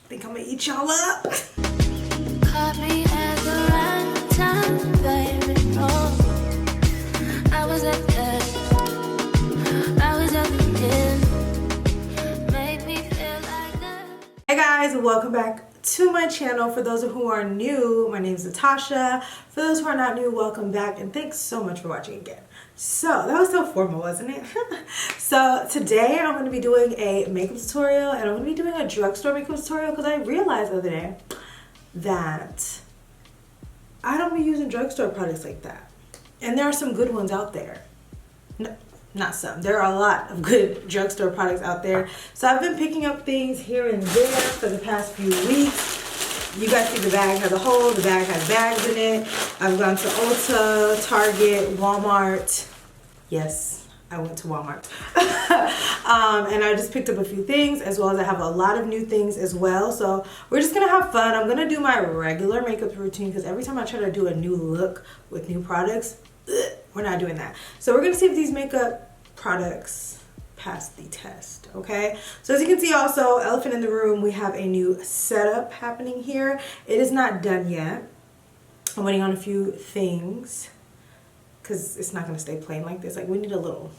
think I'm gonna eat y'all up. Caught me at the right time, baby. Oh, I was at the end. Made me feel like that. Hey guys, welcome back to my channel. For those who are new, my name is Natasha. For those who are not new, welcome back and thanks so much for watching again. So that was so formal, wasn't it? So today I'm going to be doing a makeup tutorial, and I'm going to be doing a drugstore makeup tutorial because I realized the other day that I don't be using drugstore products like that, and there are some good ones out there. No, not some, there are a lot of good drugstore products out there. So I've been picking up things here and there for the past few weeks. You guys see the bag has a hole, the bag has bags in it. I've gone to Ulta, Target, Walmart. Yes, I went to Walmart. And I just picked up a few things, as well as I have a lot of new things as well. So we're just gonna have fun. I'm gonna do my regular makeup routine because every time I try to do a new look with new products, we're not doing that. So we're gonna see if these makeup products pass the test, okay? So as you can see, also, elephant in the room, we have a new setup happening here. It is not done yet. I'm waiting on a few things because it's not gonna stay plain like this. Like, we need a little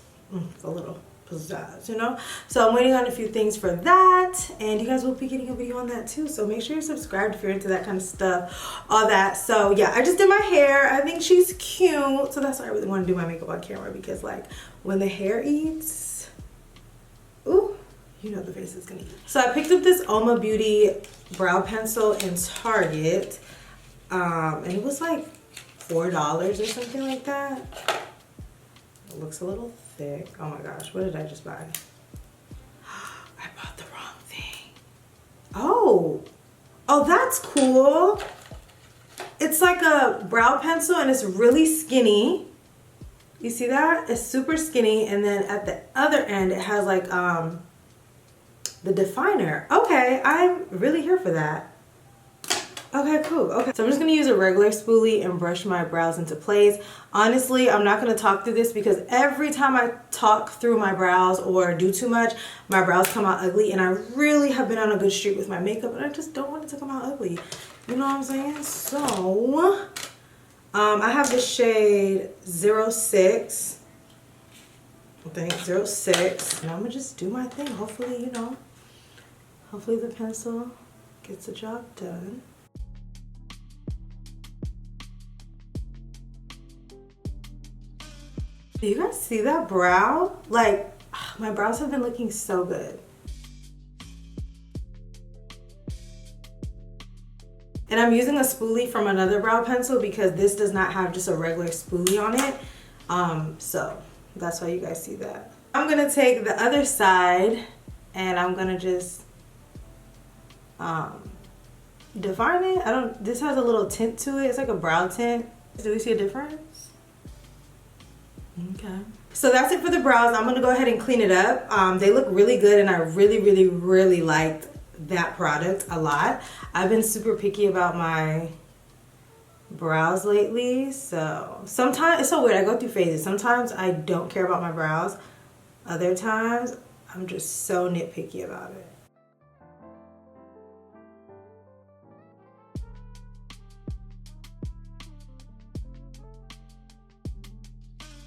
pizzazz, you know? So I'm waiting on a few things for that, and you guys will be getting a video on that too. So make sure you're subscribed if you're into that kind of stuff, all that. So yeah, I just did my hair. I think she's cute. So that's why I really want to do my makeup on camera, because like when the hair eats, ooh, you know the face is gonna eat. So I picked up this Oma Beauty brow pencil in Target, and it was like $4 or something like that. It looks a little thick. Oh my gosh, what did I just buy? I bought the wrong thing. Oh, that's cool. It's like a brow pencil and it's really skinny. You see that? It's super skinny, and then at the other end it has like the definer. Okay, I'm really here for that. Okay, cool. Okay, so I'm just gonna use a regular spoolie and brush my brows into place. Honestly, I'm not gonna talk through this because every time I talk through my brows or do too much, my brows come out ugly, and I really have been on a good streak with my makeup, and I just don't want it to come out ugly. You know what I'm saying? So, I have the shade 06. I think 06. And I'm gonna just do my thing. Hopefully, you know, hopefully the pencil gets the job done. Do you guys see that brow? Like, my brows have been looking so good. And I'm using a spoolie from another brow pencil because this does not have just a regular spoolie on it. So that's why you guys see that. I'm gonna take the other side and I'm gonna just define it. This has a little tint to it. It's like a brow tint. Do we see a difference? Okay. So that's it for the brows. I'm gonna go ahead and clean it up. They look really good, and I really liked that product a lot. I've been super picky about my brows lately, so sometimes it's so weird. I go through phases. Sometimes I don't care about my brows. Other times I'm just so nitpicky about it.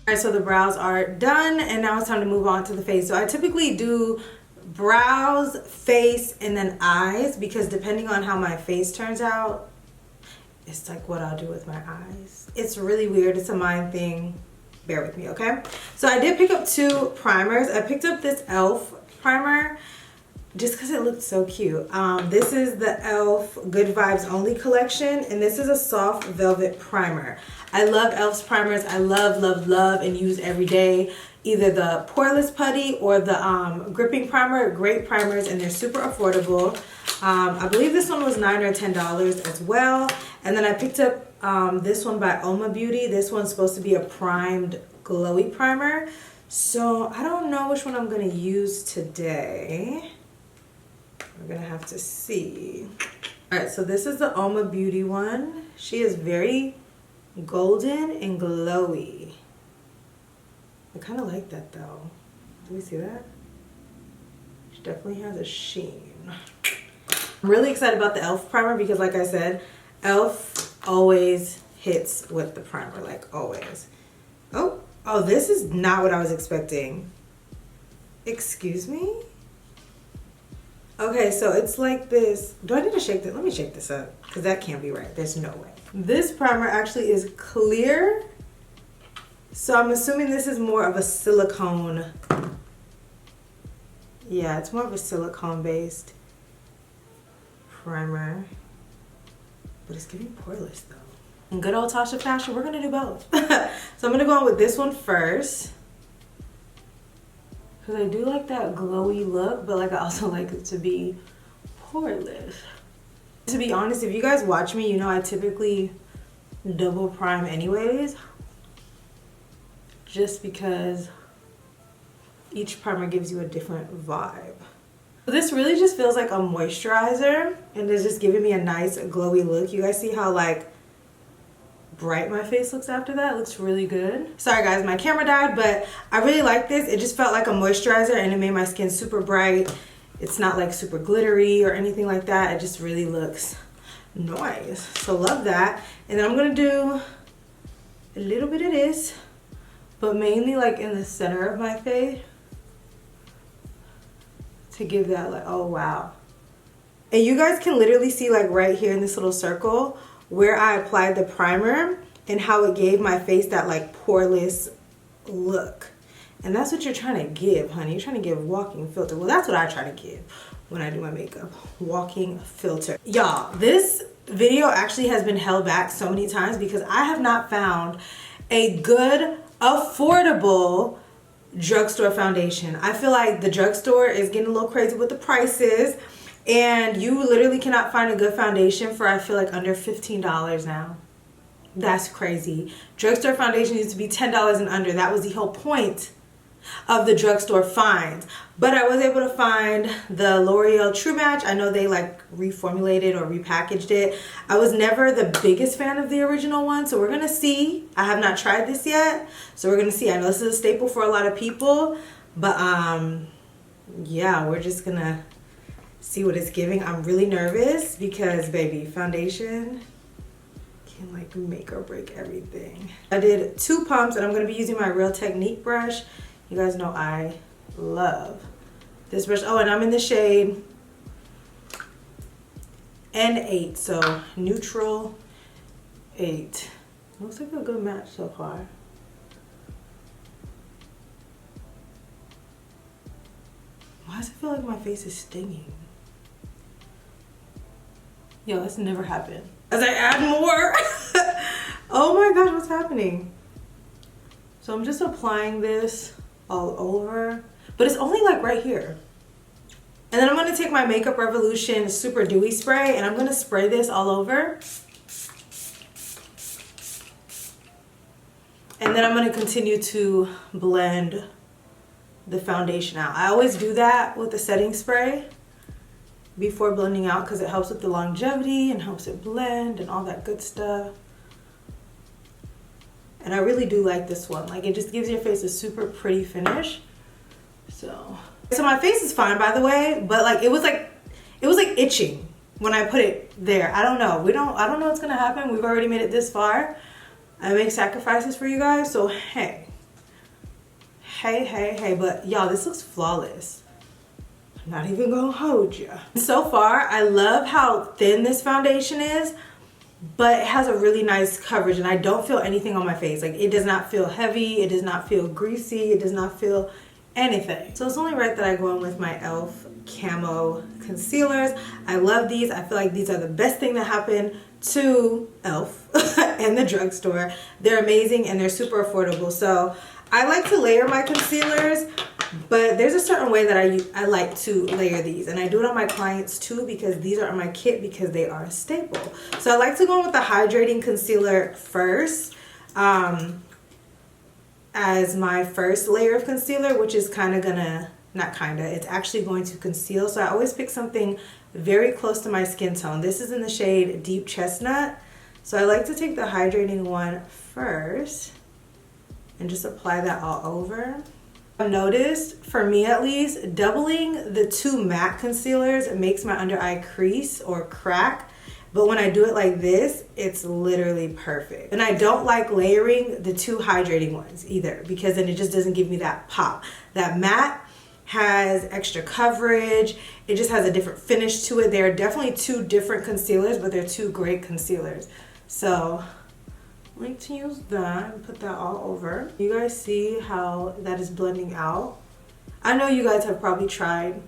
Alright, so the brows are done, and now it's time to move on to the face. So I typically do brows, face, and then eyes, because depending on how my face turns out, it's like what I'll do with my eyes. It's really weird. It's a mind thing. Bear with me, okay? So I did pick up two primers. I picked up this e.l.f. primer just because it looked so cute. This is the e.l.f. Good Vibes Only collection, and this is a soft velvet primer. I love e.l.f.'s primers. I love and use every day. Either the poreless putty or the gripping primer. Great primers, and they're super affordable. I believe this one was $9 or $10 as well. And then I picked up this one by Oma Beauty. This one's supposed to be a primed glowy primer. So I don't know which one I'm gonna use today. We're gonna have to see. All right, so this is the Oma Beauty one. She is very golden and glowy. I kind of like that though. Do we see that? She definitely has a sheen. I'm really excited about the e.l.f. primer because like I said, e.l.f. always hits with the primer, like always. Oh, this is not what I was expecting. Excuse me? Okay, so it's like this. Do I need to shake this? Let me shake this up because that can't be right. There's no way. This primer actually is clear. So I'm assuming this is more of a silicone. Yeah, it's more of a silicone based primer. But it's giving poreless though. In good old Tasha fashion, we're gonna do both. So I'm gonna go on with this one first. Because I do like that glowy look, but like I also like it to be poreless. To be honest, if you guys watch me, you know I typically double prime anyways. Just because each primer gives you a different vibe. This really just feels like a moisturizer and it's just giving me a nice glowy look. You guys see how like bright my face looks after that? It looks really good. Sorry guys, my camera died, but I really like this. It just felt like a moisturizer and it made my skin super bright. It's not like super glittery or anything like that. It just really looks nice. So love that. And then I'm gonna do a little bit of this, but mainly like in the center of my face to give that like, oh wow. And you guys can literally see like right here in this little circle where I applied the primer and how it gave my face that like poreless look. And that's what you're trying to give, honey. You're trying to give walking filter. Well, that's what I try to give when I do my makeup. Walking filter. Y'all, this video actually has been held back so many times because I have not found a good, affordable drugstore foundation. I feel like the drugstore is getting a little crazy with the prices. And you literally cannot find a good foundation for I feel like under $15 now. That's crazy. Drugstore foundation used to be $10 and under. That was the whole point of the drugstore finds. But I was able to find the L'Oreal True Match. I know they like reformulated or repackaged it. I was never the biggest fan of the original one, so we're gonna see. I have not tried this yet, so we're gonna see. I know this is a staple for a lot of people, but yeah, we're just gonna see what it's giving. I'm really nervous because baby, foundation can like make or break everything. I did 2 pumps and I'm gonna be using my Real Technique brush. You guys know I love this brush. Oh, and I'm in the shade N8, so neutral 8. Looks like a good match so far. Why does it feel like my face is stinging? Yo, that's never happened. As I add more. Oh my gosh, what's happening? So I'm just applying this all over, but it's only like right here. And then I'm gonna take my Makeup Revolution Super Dewy Spray and I'm gonna spray this all over. And then I'm gonna continue to blend the foundation out. I always do that with the setting spray before blending out because it helps with the longevity and helps it blend and all that good stuff. And I really do like this one. Like it just gives your face a super pretty finish. So my face is fine, by the way, but like it was like itching when I put it there. I don't know. I don't know what's gonna happen. We've already made it this far. I make sacrifices for you guys, so hey. Hey, but y'all, this looks flawless. I'm not even gonna hold you. So far, I love how thin this foundation is, but it has a really nice coverage and I don't feel anything on my face. Like it does not feel heavy, it does not feel greasy, it does not feel anything. So it's only right that I go in with my e.l.f. Camo concealers. I love these. I feel like these are the best thing that happened to e.l.f. and the drugstore. They're amazing and they're super affordable. So I like to layer my concealers, but there's a certain way that I like to layer these, and I do it on my clients too because these are on my kit because they are a staple. So I like to go in with the hydrating concealer first as my first layer of concealer, which is it's actually going to conceal. So I always pick something very close to my skin tone. This is in the shade Deep Chestnut. So I like to take the hydrating one first and just apply that all over. I've noticed, for me at least, doubling the two matte concealers makes my under eye crease or crack. But when I do it like this, it's literally perfect. And I don't like layering the two hydrating ones either, because then it just doesn't give me that pop. That matte has extra coverage. It just has a different finish to it. They're definitely two different concealers, but they're two great concealers. So I'm going to use that and put that all over. You guys see how that is blending out? I know you guys have probably tried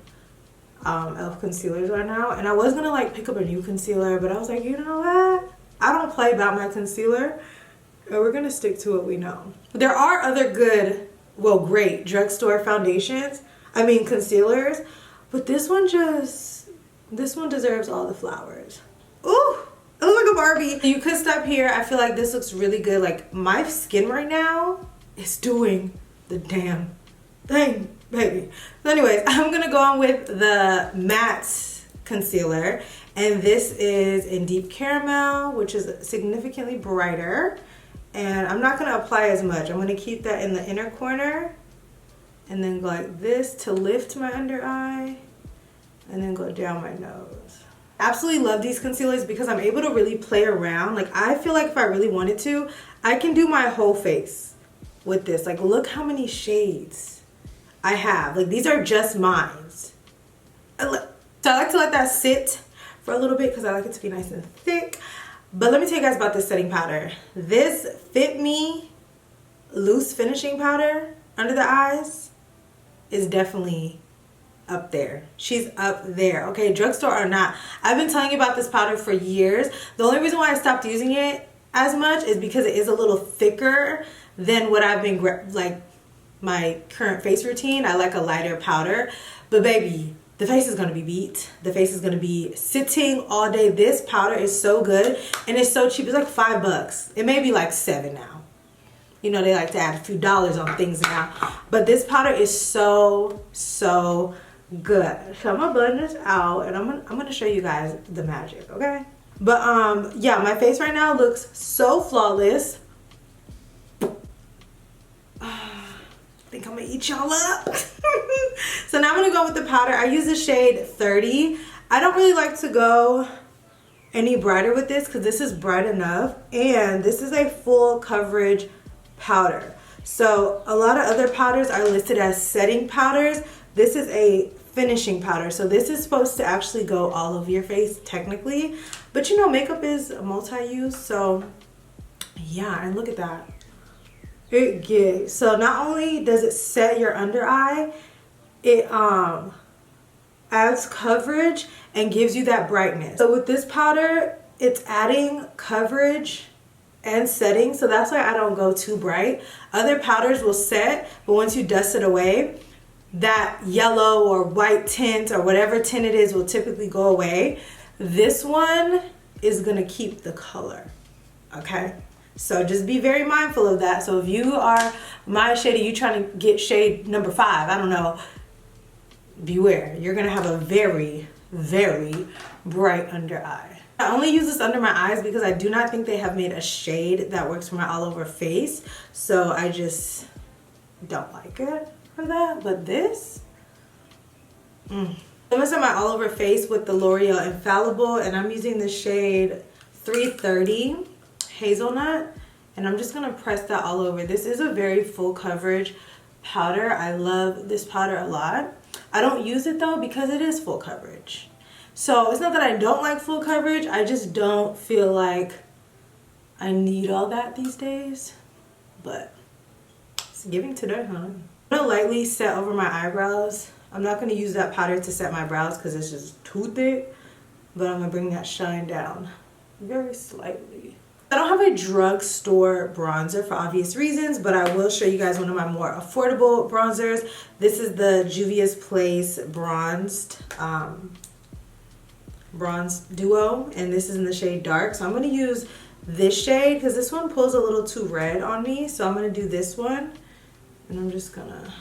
e.l.f. concealers right now, and I was gonna like pick up a new concealer, but I was like, you know what? I don't play about my concealer, and we're gonna stick to what we know. There are other good, well, great drugstore foundations, concealers, but this one deserves all the flowers. Ooh! I look like a Barbie. You could stop here. I feel like this looks really good. Like, my skin right now is doing the damn thing, baby. So anyways, I'm gonna go on with the matte concealer, and this is in Deep Caramel, which is significantly brighter. And I'm not gonna apply as much. I'm gonna keep that in the inner corner and then go like this to lift my under eye and then go down my nose. Absolutely love these concealers because I'm able to really play around. Like, I feel like if I really wanted to, I can do my whole face with this. Like, look how many shades I have. Like, these are just mine. So I like to let that sit for a little bit because I like it to be nice and thick. But let me tell you guys about this setting powder. This Fit Me loose finishing powder under the eyes is definitely up there. She's up there, okay? Drugstore or not. I've been telling you about this powder for years. The only reason why I stopped using it as much is because it is a little thicker than what I've been, like, my current face routine. I like a lighter powder. But baby, the face is gonna be beat. The face is gonna be sitting all day. This powder is so good and it's so cheap. It's like $5. It may be like $7 now. You know, they like to add a few dollars on things now. But this powder is so good. So I'm gonna blend this out and I'm gonna show you guys the magic, okay? But yeah, my face right now looks so flawless. I think I'm gonna eat y'all up. So now I'm gonna go with the powder. I use the shade 30. I don't really like to go any brighter with this because this is bright enough, and this is a full coverage powder. So a lot of other powders are listed as setting powders. This is a finishing powder, so this is supposed to actually go all over your face technically, but you know, makeup is multi-use. So yeah, and look at that. It gives, so not only does it set your under eye, it adds coverage and gives you that brightness. So with this powder, it's adding coverage and setting, so that's why I don't go too bright. Other powders will set, but once you dust it away, that yellow or white tint or whatever tint it is will typically go away. This one is gonna keep the color, okay? So just be very mindful of that. So if you are my shade and you trying to get shade number 5, I don't know, beware. You're gonna have a very, very bright under eye. I only use this under my eyes because I do not think they have made a shade that works for my all over face. So I just don't like it for that. But this, I'm gonna set my all over face with the L'Oreal Infallible, and I'm using the shade 330 Hazelnut, and I'm just gonna press that all over. This is a very full coverage powder. I love this powder a lot. I don't use it though because it is full coverage. So it's not that I don't like full coverage, I just don't feel like I need all that these days. But it's giving today, huh? I'm gonna lightly set over my eyebrows. I'm not gonna use that powder to set my brows because it's just too thick, but I'm gonna bring that shine down very slightly. I don't have a drugstore bronzer for obvious reasons, but I will show you guys one of my more affordable bronzers. This is the Juvia's Place Bronzed Bronze Duo, and this is in the shade Dark. So I'm going to use this shade because this one pulls a little too red on me. So I'm going to do this one, and I'm just going to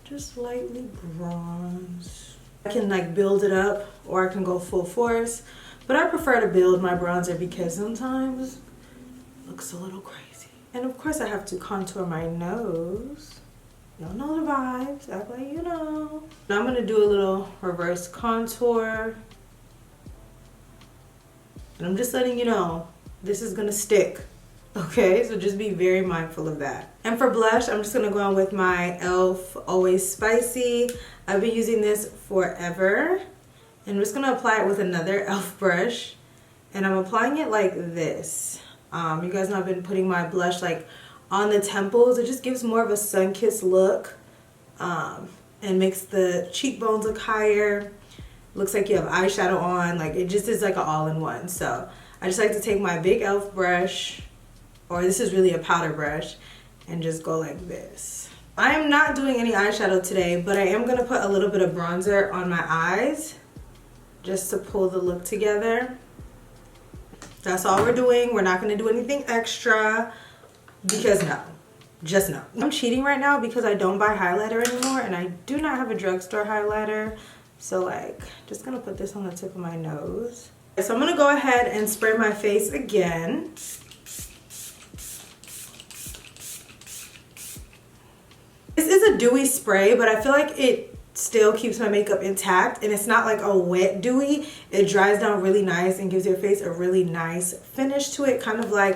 just lightly bronze. I can like build it up or I can go full force. But I prefer to build my bronzer because sometimes it looks a little crazy. And of course I have to contour my nose. Y'all know the vibes. Act like you know. Now I'm gonna do a little reverse contour. And I'm just letting you know, this is gonna stick. Okay, so just be very mindful of that. And for blush, I'm just gonna go on with my e.l.f. Always Spicy. I've been using this forever. And I'm just gonna apply it with another e.l.f. brush. And I'm applying it like this. You guys know I've been putting my blush like on the temples. It just gives more of a sun-kissed look and makes the cheekbones look higher. Looks like you have eyeshadow on. Like, it just is like an all-in-one. So I just like to take my big e.l.f. brush, or this is really a powder brush, and just go like this. I am not doing any eyeshadow today, but I am going to put a little bit of bronzer on my eyes just to pull the look together. That's all we're doing. We're not going to do anything extra because no. Just no. I'm cheating right now because I don't buy highlighter anymore, and I do not have a drugstore highlighter. So like, just gonna put this on the tip of my nose. So I'm gonna go ahead and spray my face again. This is a dewy spray, but I feel like it still keeps my makeup intact, and it's not like a wet dewy. It dries down really nice and gives your face a really nice finish to it, kind of like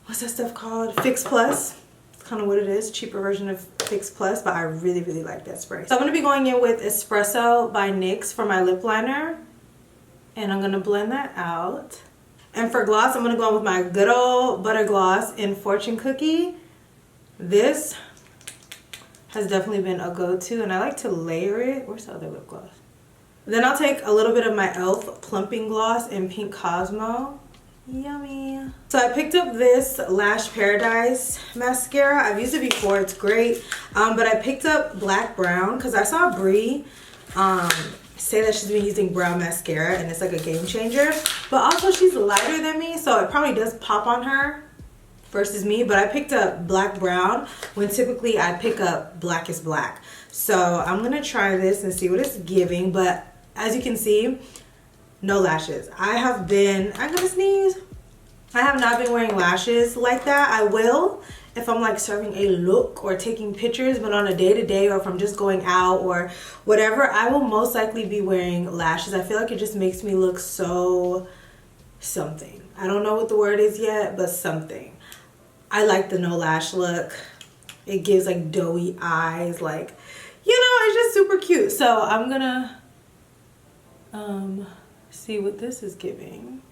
what's that stuff called? Fix Plus. It's kind of what it is, cheaper version of Fix Plus, but I really, really like that spray. So I'm going to be going in with Espresso by NYX for my lip liner, and I'm going to blend that out. And for gloss, I'm going to go in with my good old butter gloss in Fortune Cookie. This has definitely been a go-to, and I like to layer it. Where's the other lip gloss? Then I'll take a little bit of my e.l.f. Plumping Gloss in Pink Cosmo. Yummy. So I picked up this Lash Paradise mascara. I've used it before. It's great. But I picked up Black Brown because I saw Brie say that she's been using brown mascara and it's like a game changer. But also she's lighter than me, so it probably does pop on her versus me. But I picked up Black Brown when typically I pick up Black is Black. So I'm going to try this and see what it's giving. But as you can see, no lashes. I'm gonna sneeze. I have not been wearing lashes like that. I will if I'm like serving a look or taking pictures, but on a day-to-day or if I'm just going out or whatever, I will most likely be wearing lashes. I feel like it just makes me look so something. I don't know what the word is yet, but something. I like the no lash look. It gives like doughy eyes, like, you know, it's just super cute. So I'm gonna see what this is giving.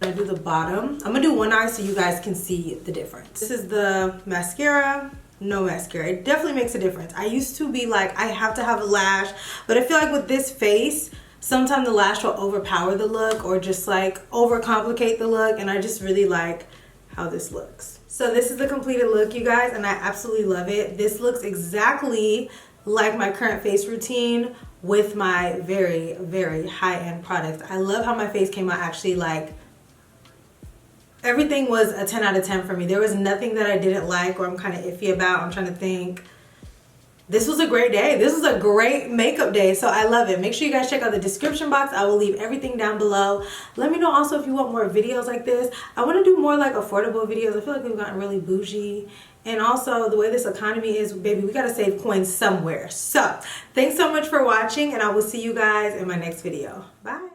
I do the bottom. I'm gonna do one eye so you guys can see the difference. This is the mascara, no mascara. It definitely makes a difference. I used to be like, I have to have a lash, but I feel like with this face, sometimes the lash will overpower the look or just like overcomplicate the look, and I just really like how this looks. So this is the completed look, you guys, and I absolutely love it. This looks exactly like my current face routine with my very, very high-end products. I love how my face came out actually like, everything was a 10 out of 10 for me. There was nothing that I didn't like or I'm kind of iffy about. I'm trying to think. This was a great day. This was a great makeup day, so I love it. Make sure you guys check out the description box. I will leave everything down below. Let me know also if you want more videos like this. I want to do more like affordable videos. I feel like we've gotten really bougie. And also the way this economy is, baby, we got to save coins somewhere. So thanks so much for watching, and I will see you guys in my next video. Bye.